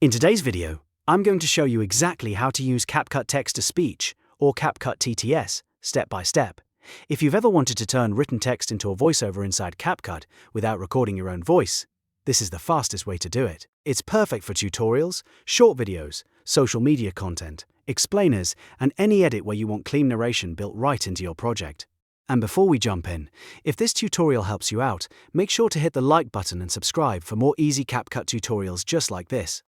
In today's video, I'm going to show you exactly how to use CapCut Text-to-Speech, or CapCut TTS, step by step. If you've ever wanted to turn written text into a voiceover inside CapCut without recording your own voice, this is the fastest way to do it. It's perfect for tutorials, short videos, social media content, explainers, and any edit where you want clean narration built right into your project. And before we jump in, if this tutorial helps you out, make sure to hit the like button and subscribe for more easy CapCut tutorials just like this.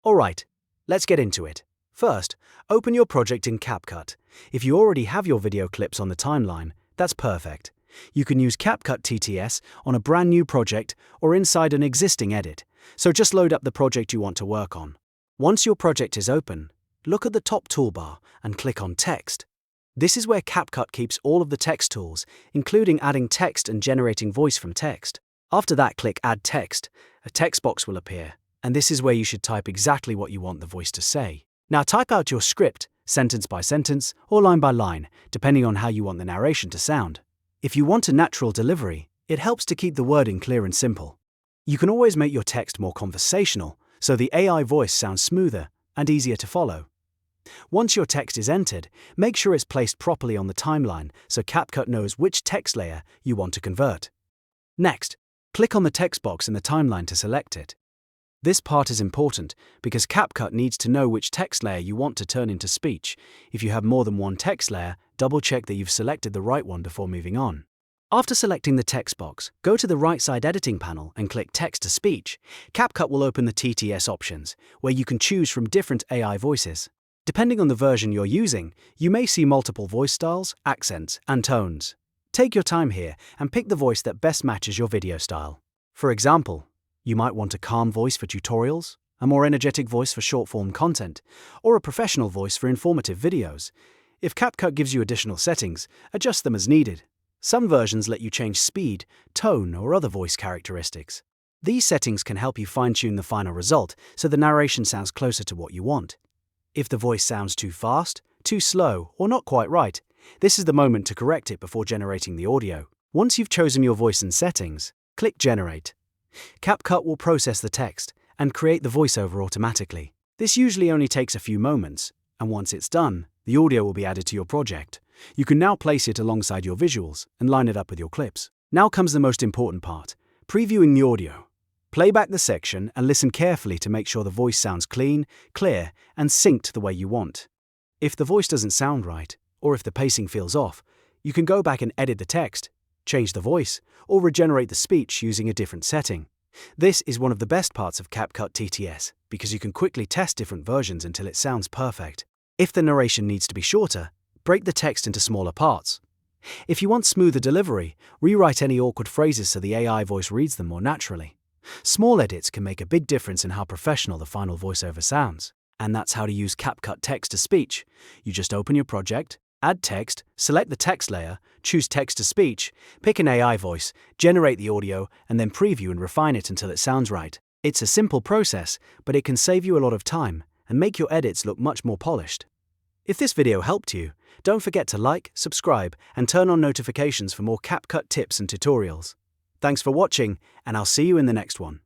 Alright, let's get into it. First, open your project in CapCut. If you already have your video clips on the timeline, that's perfect. You can use CapCut TTS on a brand new project or inside an existing edit, so just load up the project you want to work on. Once your project is open, look at the top toolbar and click on Text. This is where CapCut keeps all of the text tools, including adding text and generating voice from text. After that, click Add Text. A text box will appear, and this is where you should type exactly what you want the voice to say. Now type out your script, sentence by sentence or line by line, depending on how you want the narration to sound. If you want a natural delivery, it helps to keep the wording clear and simple. You can always make your text more conversational, so the AI voice sounds smoother and easier to follow. Once your text is entered, make sure it's placed properly on the timeline so CapCut knows which text layer you want to convert. Next, click on the text box in the timeline to select it. This part is important because CapCut needs to know which text layer you want to turn into speech. If you have more than one text layer, double-check that you've selected the right one before moving on. After selecting the text box, go to the right side editing panel and click Text-to-Speech. CapCut will open the TTS options, where you can choose from different AI voices. Depending on the version you're using, you may see multiple voice styles, accents, and tones. Take your time here and pick the voice that best matches your video style. For example, you might want a calm voice for tutorials, a more energetic voice for short-form content, or a professional voice for informative videos. If CapCut gives you additional settings, adjust them as needed. Some versions let you change speed, tone, or other voice characteristics. These settings can help you fine-tune the final result so the narration sounds closer to what you want. If the voice sounds too fast, too slow, or not quite right, this is the moment to correct it before generating the audio. Once you've chosen your voice and settings, click Generate. CapCut will process the text and create the voiceover automatically. This usually only takes a few moments, and once it's done, the audio will be added to your project. You can now place it alongside your visuals and line it up with your clips. Now comes the most important part, previewing the audio. Play back the section and listen carefully to make sure the voice sounds clean, clear, and synced the way you want. If the voice doesn't sound right, or if the pacing feels off, you can go back and edit the text, change the voice, or regenerate the speech using a different setting. This is one of the best parts of CapCut TTS because you can quickly test different versions until it sounds perfect. If the narration needs to be shorter, break the text into smaller parts. If you want smoother delivery, rewrite any awkward phrases so the AI voice reads them more naturally. Small edits can make a big difference in how professional the final voiceover sounds. And that's how to use CapCut Text-to-Speech. You just open your project, add text, select the text layer, choose Text-to-Speech, pick an AI voice, generate the audio, and then preview and refine it until it sounds right. It's a simple process, but it can save you a lot of time and make your edits look much more polished. If this video helped you, don't forget to like, subscribe, and turn on notifications for more CapCut tips and tutorials. Thanks for watching, and I'll see you in the next one.